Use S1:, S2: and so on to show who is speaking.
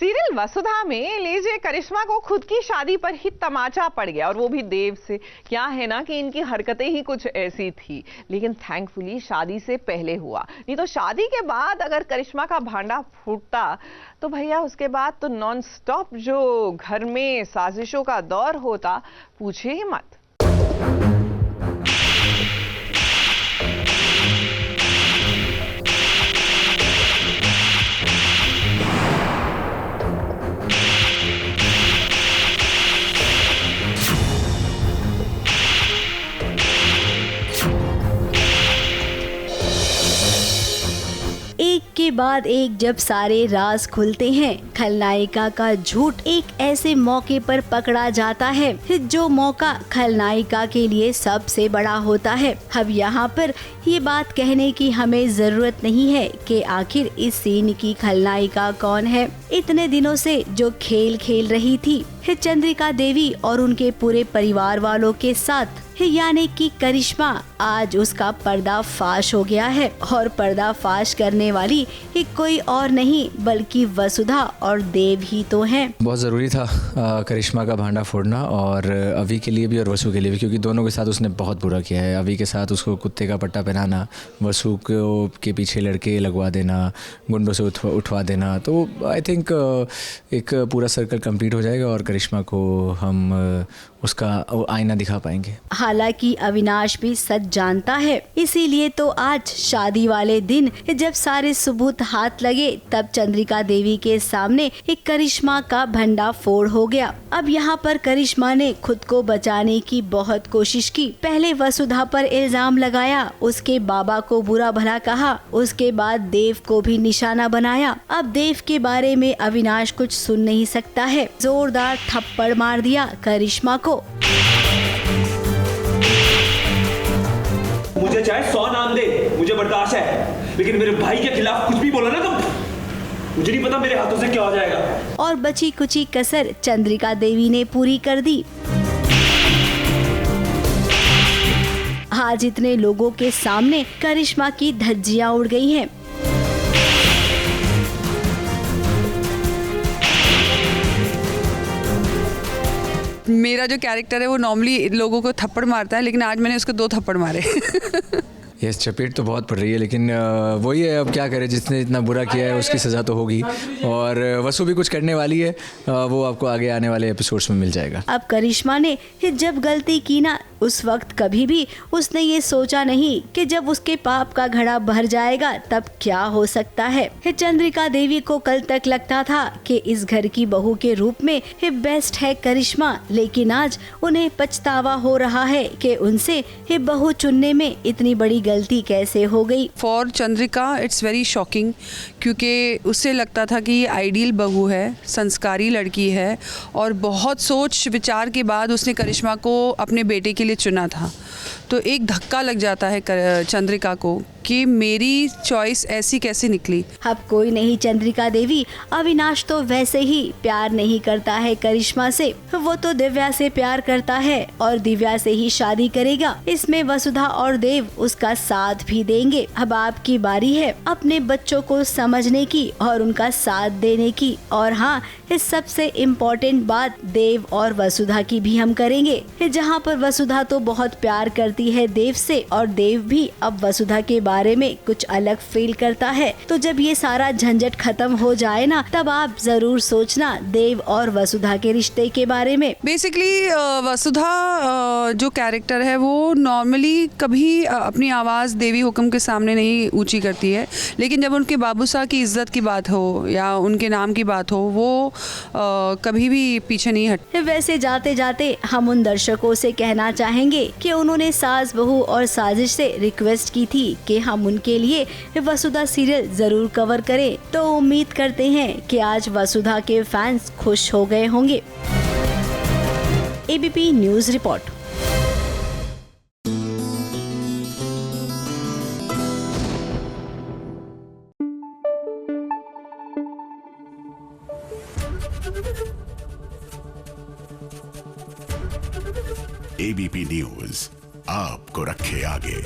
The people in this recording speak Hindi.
S1: सीरियल वसुधा में लीजिए करिश्मा को खुद की शादी पर ही तमाचा पड़ गया, और वो भी देव से। क्या है ना कि इनकी हरकतें ही कुछ ऐसी थी, लेकिन थैंकफुली शादी से पहले हुआ। नहीं तो शादी के बाद अगर करिश्मा का भांडा फूटता तो भैया उसके बाद तो नॉन स्टॉप जो घर में साजिशों का दौर होता, पूछे ही मत।
S2: एक के बाद एक जब सारे राज खुलते हैं, खलनायिका का झूठ एक ऐसे मौके पर पकड़ा जाता है जो मौका खलनायिका के लिए सबसे बड़ा होता है। अब यहाँ पर ये बात कहने की हमें जरूरत नहीं है कि आखिर इस सीन की खलनायिका कौन है। इतने दिनों से जो खेल खेल रही थी चंद्रिका देवी और उनके पूरे परिवार वालों के साथ, यानी कि करिश्मा, आज उसका पर्दाफाश हो गया है। और पर्दाफाश करने वाली ये कोई और नहीं बल्कि वसुधा और देव ही तो हैं।
S3: बहुत ज़रूरी था करिश्मा का भांडा फोड़ना, और अवी के लिए भी और वसु के लिए भी, क्योंकि दोनों के साथ उसने बहुत बुरा किया है। अवी के साथ उसको कुत्ते का पट्टा पहनाना, वसु को के पीछे लड़के लगवा देना, गुंडों से उठवा देना। तो आई थिंक एक पूरा सर्कल कंप्लीट हो जाएगा और करिश्मा को हम उसका आईना दिखा पाएंगे।
S2: हालांकि अविनाश भी सच जानता है, इसीलिए तो आज शादी वाले दिन जब सारे सबूत हाथ लगे तब चंद्रिका देवी के सामने एक करिश्मा का भंडा फोड़ हो गया। अब यहाँ पर करिश्मा ने खुद को बचाने की बहुत कोशिश की। पहले वसुधा पर इल्जाम लगाया, उसके बाबा को बुरा भला कहा, उसके बाद देव को भी निशाना बनाया। अब देव के बारे में अविनाश कुछ सुन नहीं सकता है, जोरदार थप्पड़ मार दिया करिश्मा को।
S4: मुझे चाहे 100 नाम दे, मुझे बर्दाश्त है, लेकिन मेरे भाई के खिलाफ कुछ भी बोला ना तो मुझे नहीं पता मेरे हाथों से क्या हो जाएगा।
S2: और बची कुची कसर चंद्रिका देवी ने पूरी कर दी। आज इतने लोगों के सामने करिश्मा की धज्जियां उड़ गई हैं।
S5: मेरा जो कैरेक्टर है वो नॉर्मली लोगों को थप्पड़ मारता है, लेकिन आज मैंने उसको 2 थप्पड़ मारे।
S3: यस, चपेट तो बहुत पड़ रही है, लेकिन वही है, अब क्या करें, जिसने इतना बुरा किया है उसकी सज़ा तो होगी। और वसु भी कुछ करने वाली है, वो आपको आगे आने वाले एपिसोड्स में मिल जाएगा।
S2: अब करिश्मा ने जब गलती की ना, उस वक्त कभी भी उसने ये सोचा नहीं कि जब उसके पाप का घड़ा भर जाएगा तब क्या हो सकता है। चंद्रिका देवी को कल तक लगता था कि इस घर की बहू के रूप में बेस्ट है करिश्मा, लेकिन आज उन्हें पछतावा हो रहा है कि उनसे बहू चुनने में इतनी बड़ी गलती कैसे हो गई।
S5: For Chandrika it's very shocking, क्योंकि उससे लगता था कि ये आइडियल बहू है, संस्कारी लड़की है, और बहुत सोच विचार के बाद उसने करिश्मा को अपने बेटे के लिए चुना था। तो एक धक्का लग जाता है चंद्रिका को कि मेरी चॉइस ऐसी कैसे निकली।
S2: अब कोई नहीं चंद्रिका देवी, अविनाश तो वैसे ही प्यार नहीं करता है करिश्मा से, वो तो दिव्या से प्यार करता है और दिव्या से ही शादी करेगा। इसमें वसुधा और देव उसका साथ भी देंगे। अब आपकी बारी है अपने बच्चों को समझने की और उनका साथ देने की। और हाँ, इस सबसे इम्पोर्टेंट बात देव और वसुधा की भी हम करेंगे, जहाँ पर वसुधा तो बहुत प्यार करती है देव से, और देव भी अब वसुधा के बारे में कुछ अलग फील करता है। तो जब ये सारा झंझट खत्म हो जाए ना, तब आप जरूर सोचना देव और वसुधा के रिश्ते के बारे में।
S5: बेसिकली वसुधा जो कैरेक्टर है वो नॉर्मली कभी अपनी आवाज़ देवी हुक्म के सामने नहीं ऊंची करती है, लेकिन जब उनके बाबू साहब की इज्जत की बात हो या उनके नाम की बात हो, वो कभी भी पीछे नहीं हट।
S2: वैसे जाते जाते हम उन दर्शकों से कहना चाहेंगे कि उन्होंने सास बहू और साजिश से रिक्वेस्ट की थी कि हम उनके लिए वसुधा सीरियल जरूर कवर करें। तो उम्मीद करते हैं कि आज वसुधा के फैंस खुश हो गए होंगे। ABP news report.
S6: ABP news आपको रखे आगे।